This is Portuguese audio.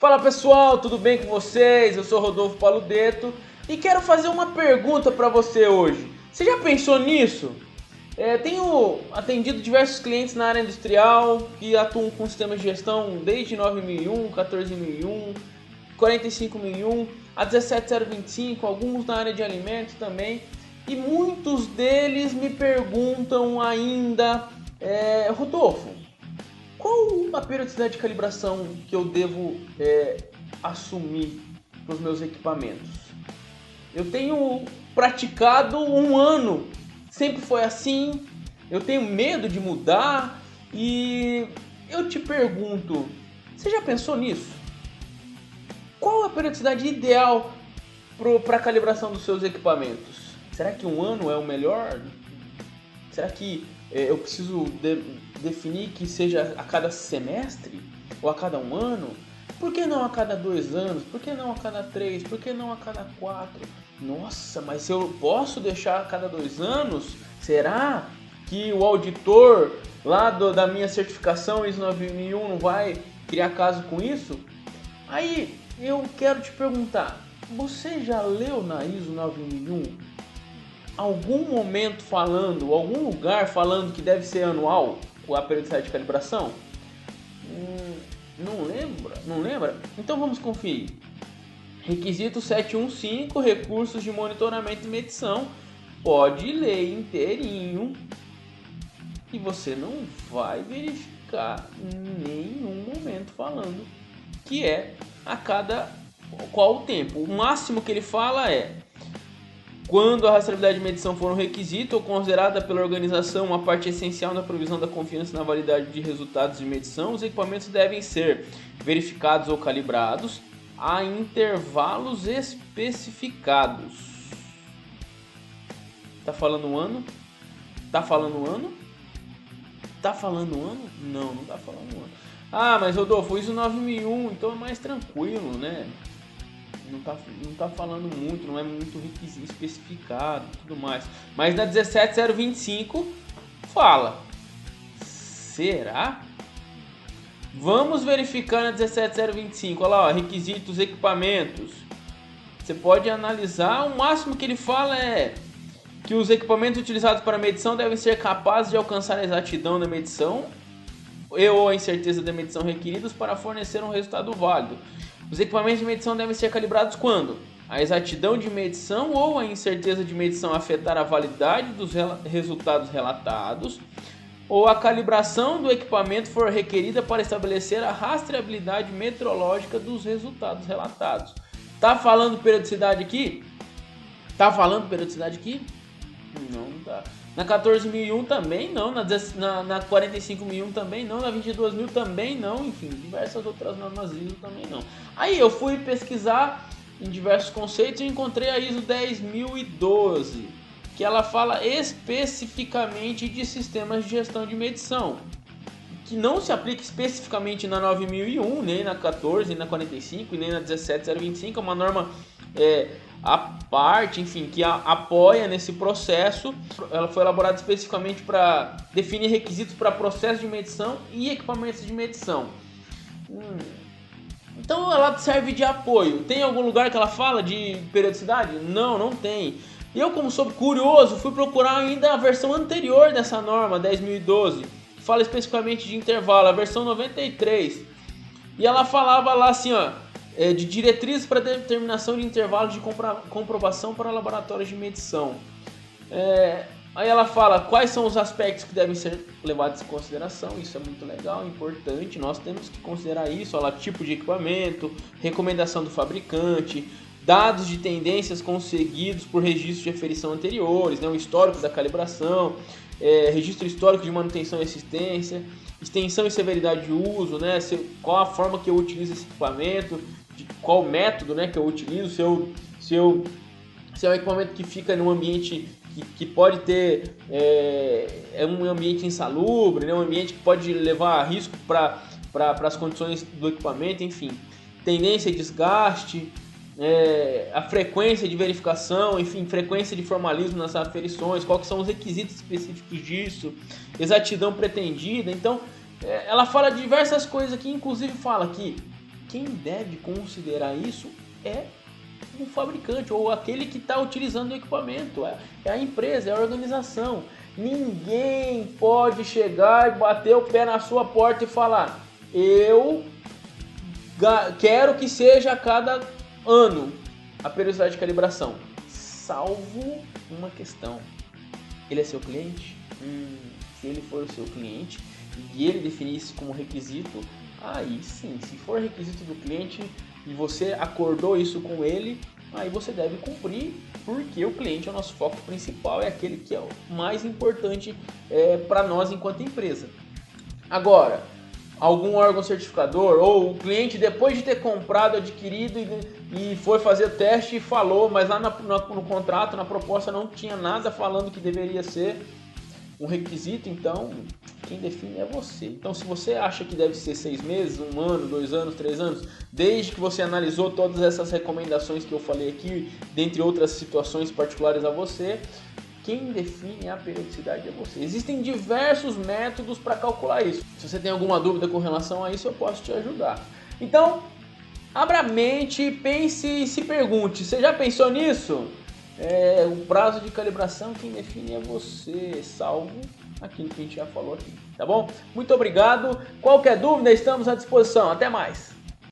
Fala pessoal, tudo bem com vocês? Eu sou Rodolfo Paludeto e quero fazer uma pergunta para você hoje. Você já pensou nisso? Tenho atendido diversos clientes na área industrial que atuam com sistemas de gestão desde 9001, 14001, 45001, a 17025, alguns na área de alimentos também. E muitos deles me perguntam ainda, Rodolfo, qual a periodicidade de calibração que eu devo assumir para os meus equipamentos? Eu tenho praticado um ano, sempre foi assim, eu tenho medo de mudar e eu te pergunto, você já pensou nisso? Qual a periodicidade ideal para a calibração dos seus equipamentos? Será que um ano é o melhor? Será que eu preciso definir que seja a cada semestre? Ou a cada um ano? Por que não a cada 2 anos? Por que não a cada 3? Por que não a cada 4? Nossa, mas se eu posso deixar a cada 2 anos, será que o auditor lá da minha certificação ISO 9001 não vai criar caso com isso? Aí eu quero te perguntar, você já leu na ISO 9001 algum momento falando, algum lugar falando que deve ser anual a periodicidade de calibração? Não lembra? Não lembra? Então vamos conferir. Requisito 715, recursos de monitoramento e medição. Pode ler inteirinho e você não vai verificar em nenhum momento falando que é a cada qual o tempo. O máximo que ele fala é: quando a rastreabilidade de medição for um requisito ou considerada pela organização uma parte essencial na provisão da confiança na validade de resultados de medição, os equipamentos devem ser verificados ou calibrados a intervalos especificados. Tá falando um ano? Tá falando um ano? Tá falando um ano? Não, não tá falando um ano. Ah, mas Rodolfo, isso 9001, então é mais tranquilo, né? Não tá falando muito, não é muito requisito especificado e tudo mais. Mas na 17025 fala. Será? Vamos verificar na 17025. Olha lá, ó, requisitos, equipamentos. Você pode analisar, o máximo que ele fala é que os equipamentos utilizados para medição devem ser capazes de alcançar a exatidão da medição ou a incerteza da medição requeridos para fornecer um resultado válido. Os equipamentos de medição devem ser calibrados quando a exatidão de medição ou a incerteza de medição afetar a validade dos resultados relatados, ou a calibração do equipamento for requerida para estabelecer a rastreabilidade metrológica dos resultados relatados. Tá falando periodicidade aqui? Tá falando periodicidade aqui? Não tá. Na 14.001 também não, na 45.001 também não, na 22.000 também não, enfim, diversas outras normas ISO também não. Aí eu fui pesquisar em diversos conceitos e encontrei a ISO 10.012, que ela fala especificamente de sistemas de gestão de medição, que não se aplica especificamente na 9.001, nem na 14, nem na 45, nem na 17025, é uma norma a parte, enfim, que apoia nesse processo. Ela foi elaborada especificamente para definir requisitos para processo de medição e equipamentos de medição. Então ela serve de apoio. Tem algum lugar que ela fala de periodicidade? Não, não tem. E eu, como sou curioso, fui procurar ainda a versão anterior dessa norma, 10.012, que fala especificamente de intervalo, a versão 93. E ela falava lá assim, ó, de diretrizes para determinação de intervalos de comprovação para laboratórios de medição. Aí ela fala quais são os aspectos que devem ser levados em consideração. Isso é muito legal, importante. Nós temos que considerar isso. Olha lá, tipo de equipamento, recomendação do fabricante, dados de tendências conseguidos por registros de aferição anteriores, né, o histórico da calibração, registro histórico de manutenção e assistência, extensão e severidade de uso, né, qual a forma que eu utilizo esse equipamento, de qual método, né, que eu utilizo, se é um equipamento que fica num ambiente que pode ter um ambiente insalubre, né, um ambiente que pode levar a risco para as condições do equipamento, enfim, tendência e desgaste, a frequência de verificação, enfim, frequência de formalismo nas aferições, quais são os requisitos específicos disso, exatidão pretendida. Então, ela fala de diversas coisas aqui, inclusive fala que quem deve considerar isso é o fabricante ou aquele que está utilizando o equipamento, é a empresa, é a organização. Ninguém pode chegar e bater o pé na sua porta e falar: eu quero que seja a cada ano a periodicidade de calibração, salvo uma questão: ele é seu cliente? Se ele for o seu cliente e ele definir isso como requisito, aí sim, se for requisito do cliente e você acordou isso com ele, aí você deve cumprir, porque o cliente é o nosso foco principal, é aquele que é o mais importante para nós enquanto empresa. Agora, algum órgão certificador ou o cliente, depois de ter comprado, adquirido e foi fazer o teste e falou, mas lá no contrato, na proposta, não tinha nada falando que deveria ser um requisito, então quem define é você. Então, se você acha que deve ser 6 meses, 1 ano, 2 anos, 3 anos, desde que você analisou todas essas recomendações que eu falei aqui, dentre outras situações particulares a você, quem define a periodicidade é você. Existem diversos métodos para calcular isso. Se você tem alguma dúvida com relação a isso, eu posso te ajudar. Então, abra a mente, pense e se pergunte: você já pensou nisso? O prazo de calibração, quem define é você, salvo aquilo que a gente já falou aqui, tá bom? Muito obrigado. Qualquer dúvida, estamos à disposição. Até mais.